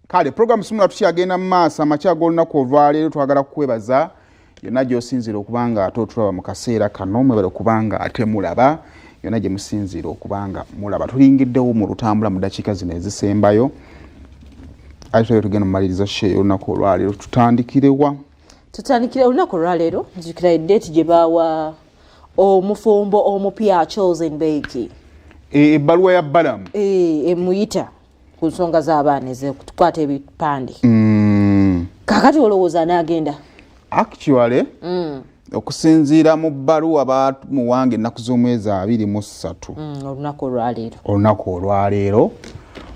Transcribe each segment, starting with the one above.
kale program simula tukyagenda mu maaso amakya g'olunaku olwaleero twagala kukwebaza yonna gy'osinziira okubanga ate otulaba mu kaseera kano mwebale okubanga ate mulaba yonna gye musinziira okubanga mulaba tulingiddewo mu lutambula mu ddakiika zino ezisembayo ate tugenda mu maliriza shee olunaku olwaleero tutandikirewa olunaku olwaleero nzijukira eddeeti gye baawa omufumbo omupya Chosen Beki ebbaluwa ya Balamu emuyita ku nsonga z'abaana ez'okukwata ebipande kakati olowooza anaagenda actually okusinziira mu bbaluwa bamuwanga ennaku z'omwezi 23 olunaku olwaleero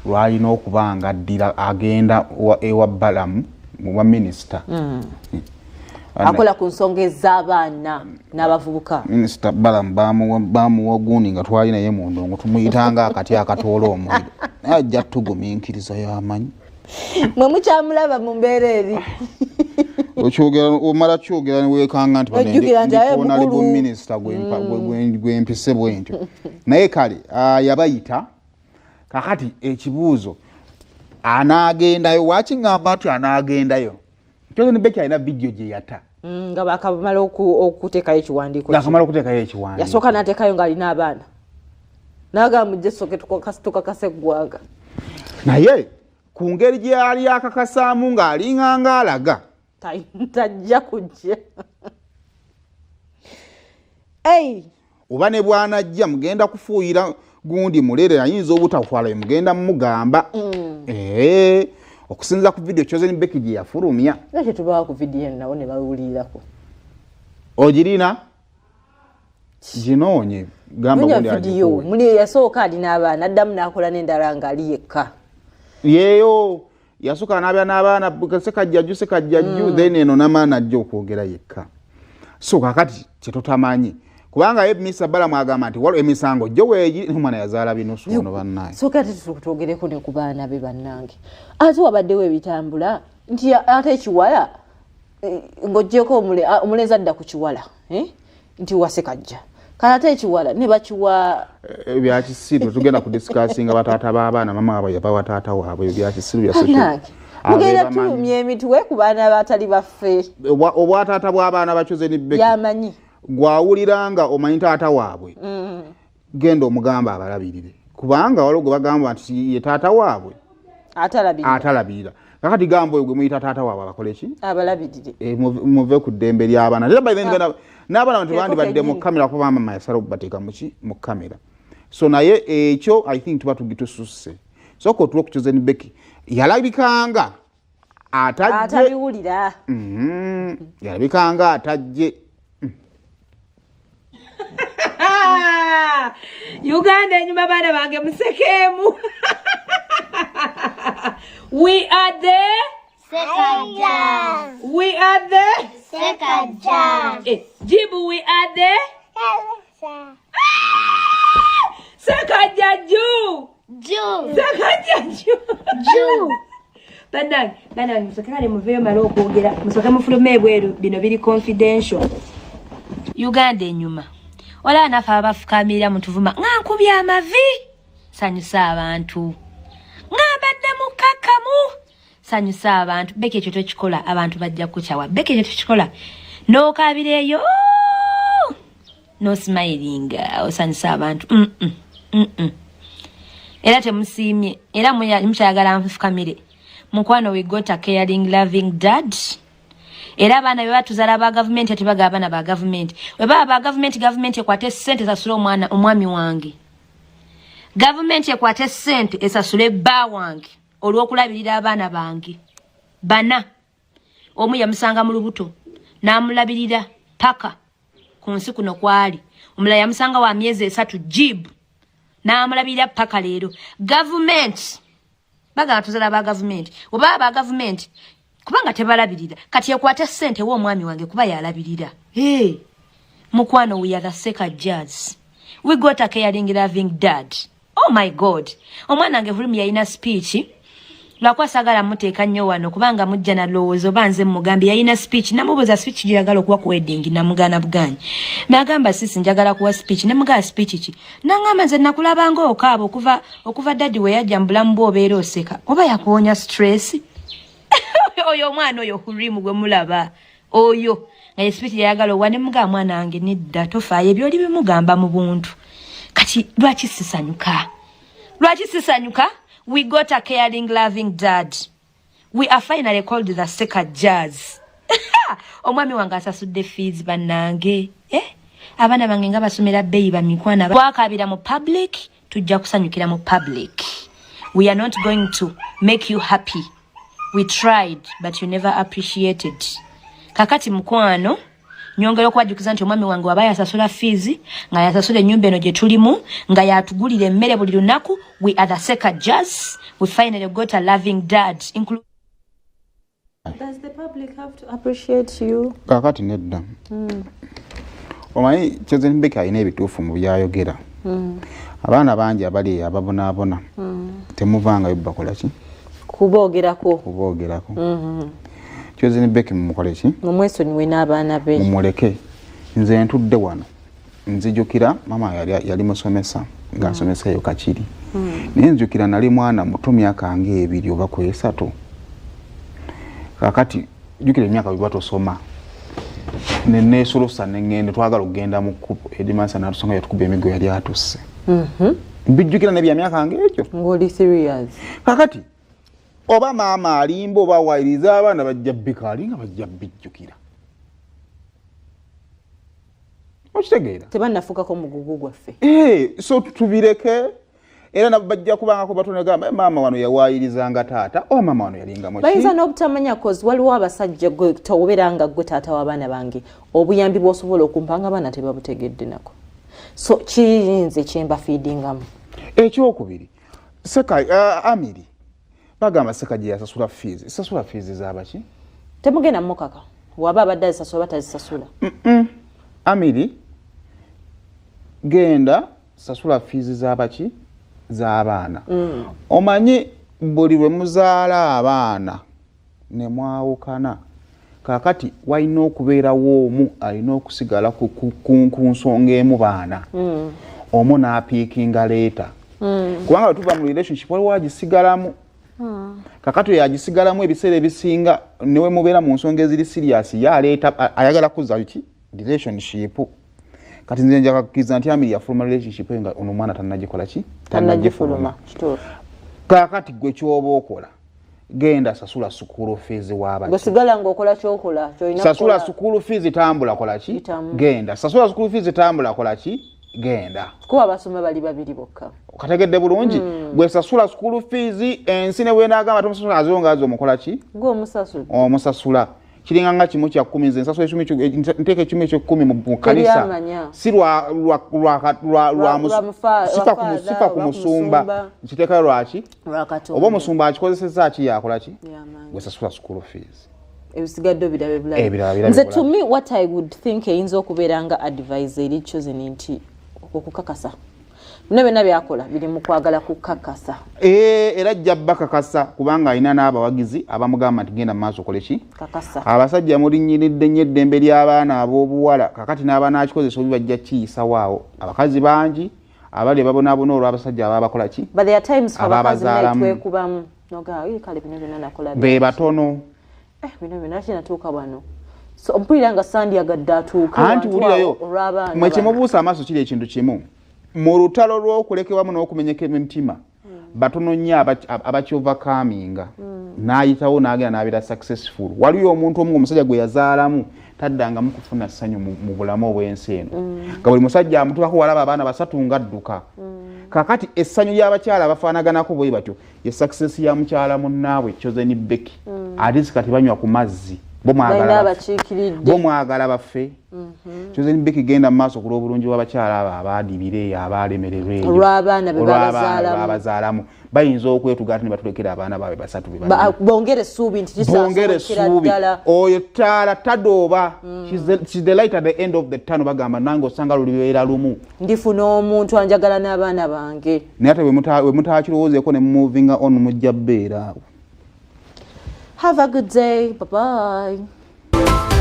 lwalina okuba nga addira agenda ewa Balamu mu bwa minisita akola ku nsonga ez'abaana n'abavubuka. Minisita Balamu bamuwa gundi nga twali naye mu ndongo tumuyitanga akati akatoola omuliro ajja tugumiikiriza y'amanyi mwe mukyamulaba mu mbeera eri omala kyogera neweekanga nti banali bu minisita gwempise bwentyo naye kale yabayita kakati ekibuuzo anaagendayo wakiŋŋamba nti anaagendayo Chosen Beki alina vidiyo gye yata nga bakamala okuteekayo ekiwandiiko yasooka n'ateekayo ng'alina abaana n'agamba mujje soke tukakase eggwanga naye ku ngeri gye yali akakasaamu ng'alinganga alaga tajja kujja oba ne bwanajja mugenda kufuuyira gundi mulere ayinza obutakwalayo mugenda mugamba okusinza ku vidiyo Chosen Beki gye yafulumya nakyo tubawa ku vidiyo nawo ne bawulirako ogirina ginoonye gamba muli yasooka alina abaana addamu n'akola n'endala ng'ali yekka yeeyo yasooka n'abya n'abaana sekajjajju then eno n'amaana ajja okwogera yekka so kakati kyetutamanyi kubanga ye Mr. Balamu agamba nti waliwo emisango gyo weegi omwana yazaala binusu ono bannaye so kati twogereko ne ku baana be bannange ate wabaddewo ebitambula nti ate ekiwala ng'oggyeko omulenzi adda ku kiwala nti wasekajja kale ate ekiwala ne bakiwa ebyakisiru tugenda kudisikasinga bataata b'abaana mama waabwe yabawa taata waabwe ebyakisiru mugenda tulumya emitwe ku baana abatali baffe obwataata bw'abaana ba Chosen Beki yamanyi gwawuliranga omanyi taata waabwe genda omugamba abalabirire kubanga waliwo gwe bagamba nti ye taata waabwe atalabirira kakati gamba oyo gwe muyita taata waabwe abakole ki abalabirire muve ku ddembe ly'abaana n'abaana bantu bandi badde mu kamera kuba mama yasala okubateeka mu kamera so naye ekyo I think tuba tugitususse sooka otuwa ku Chosen Beki yalabikanga atabiwulira yalabikanga atajje Uganda enyuma baana bange musekeemu we are the Sekaja. We are the Sekaja. Jibu, we are the Sekaja Ju. Sekaja Ju. Bana musokera muveyo malo okwogera musoka mufulume bweru bino biri confidential. Uganda enyuma ola nafa abafukamira mutuvuma ngankubya amavi sanyusa abantu ngabadde mukakamu sanyusa abantu Beki ekyo tekikola abantu bajja kuchawa Beki ekyo tekikola no kabireyo no smiling osanyusa abantu era temusimye era mukyagala mfukamire mukwano we got a caring loving dad era abana be batuzala ba government ati baga abana ba government we ba government ekwate sente esasula omwami wange government ekwate sente esasule ba wange olw'okulabirira abaana bange bana omu yamusanga mu lubuto n'amulabirira paka ku nsi kuno kwali omulala yamusanga wa myezi 3 jibu n'amulabirira paka leero government baga tuzala ba government oba ba government kubanga tebalabirira kati yakwata sente wo omwami wange kuba yalabirira mukwano we are the Sekajas. We got a caring loving dad. Oh my god omwana wange fulumi yalina speech lwakwa sagala muteeka nnyo wano kubanga mujja na lowoozo banze mugambye yalina speech namubuuza speech gyeyagala okuwa ku wedding namugaana buganyi n'agamba sisi njagala kuwa speech namugala speech ki n'angamba nze nakulabanga okaaba okuva daddi we yajja mu bulamu bwe obeera oseka oba yakuwonya stress oyo omwana oyo hurimu gwe mulaba oyo nga ye speech yayagala owa ne mugamba mwana wange nedda tofaayo ebyoli bimugamba mu buntu kati lwaki sisanyuka We got a caring, loving dad. We are finally called the Seka Jazz. Omwami wange asasudde fees bannange. Abaana bange nga basomera bbeeyi bamikwana. Twakabira mu public, tujja kusanyukira mu public. We are not going to make you happy. We tried, but you never appreciated. Kakati mukwano, nyongera okwajukiza nti omwami wange waba yasasula fees nga yasasula ennyumba eno gye tulimu nga yatugulira emmere buli lunaku. We are the Seka Jazz. We finally got a loving dad. Does the public have to appreciate you? Kakati nedda. Omanyi Chosen Beka alina ebituufu mu byayogera. Abaana bangi abali ababonaabona temuvangayo bakola ki? Kuboogerako. Chosen Beka mumukole ki? Mumwesonyiwe n'abaana be. Mumuleke. Nze ntudde wano. Nzijukira mama yali musomesa ng'asomesa yo Kakiri. Naye nzijukira nali mwana muto myaka nge 2 oba ku 3. Kakati jukira emyaka bwe batosoma. Nesolosa nengende twagala okugenda mu kupo edimasa natusonga yatukuba emigo yali atuse. Bijjukira ne bya myaka nge ekyo. Ngoli 3 years. Kakati oba maama alimbo oba wayiriza abaana bajja bikali nga bajja bijjukira. Okitegeera? Tebannafukako mugugu gwaffe. So tubireke era nabajja kubanga ko batone gamba maama wano yawayirizanga taata o maama wano yalinga mochi. Bayinza n'obutamanya cause waliwo abasajja gwe toberanga gwe taata w'abaana bange obuyambi bw'osobola okumpanga abaana tebabutegedde nako. So kiyinza kyemba feedingamu. Ekyokubiri Seka Amiri bagamba Seka gye yasasula fees. Sasula fees z'abaki? Temugenda mukaka waba abadde azisasula batazisasula. Amiri genda sasula fees z'abaki? Z'abaana. Omanyi buli lwe muzaala abaana ne mwawukana kakati walina okubeerawo omu alina okusigala ku nsonga emu baana. Omu n'apiikinga leeta. Kubanga tuva mu relationship waliwo agisigalamu. Kakati yagisigalamu ebiseera ebisinga newe mubeera mu nsonga eziri serious yaleeta ayagala kuzza ki relationship. Kati nze njagala kukkiriza nti Amiri yafuluma relationship nga ono mwana tannagikola ki? Tannagifuluma. Kakati gwe kyoba okola genda sasula school fees w'abaki. Gosigala ng'okola kyokola kyolina sasula school fees tambula kola ki? Genda. Sasula school fees tambula kola ki? Genda. Kuba basoma bali babiri bokka. Okategedde bulungi gwe sasula school fees ensi ne weenagamba tomusasula azonga azo mukola ki? Ng'omusasula. Omusasula. Kiringa nga kimu kya 10 nze nsasula nteeka 10 mu kanisa. Si lwa sifa ku musumba. Nkiteeka lwaki? Oba omusumba akikozesezza ki yakola ki? Gwe sasula school fees. Ebisigadde birabe bulabe. Nze to me what I would think eyinza okubeera nga advice eri Chosen nti okukakasa. Bino byakola biri mu kwagala kukakasa. Era jjabba kakasa kubanga alina n'abawagizi abamugamba nti genda maaso okole ki? Kakasa. Abasajja mulinnyiridde nnyo eddembe ly'abaana ab'obuwala kakati n'abaana akikozesa obi bajja kiyisa waawo. Abakazi bangi abali babonaabona olw'abasajja ababakola ki? But there are times abakazi twekubamu noga kale bino byonna nakola be batono. Bino kinatuuka wano. So mpulira nga Sandi agadde atuuka. Anti wulirayo mwe kyemubuusa amaaso kiri ekintu kimu. Mu lutalo lw'okulekewamu n'okumenyeka emitima batono nnyo abakyovakaminga n'ayitawo n'agenda n'abeera successful. Waliyo omuntu omu omusajja gwe yazaalamu taddanga mu kufuna ssanyu mu bulamu obw'ensi eno nga buli musajja amutuukako walaba abaana 3 ngadduka. Kakati essanyu ly'abakyala abafaanaganako bwe batyo ye success ya mukyala munnaabwe Chosen Beka ate kati banywa ku mazzi bo mwagala baffe. Chosen Beka genda mu maaso kulwa obulungi bw'abakyala abo abaadibire abalemererwa eyo olw'abaana be babazaalamu bayinza okwetugaata ne batulekera abaana baabwe 3 bongere essuubi nti kisaasukira ddala oyo ttaala tadooba. She's the light at the end of the tunnel bagamba nange osanga lulibeera lumu ndifuna omuntu anjagala n'abaana bange naye ate we mutakirowoozeeko ne muvinga on mujja bbeera awo. Have a good day. Bye-bye.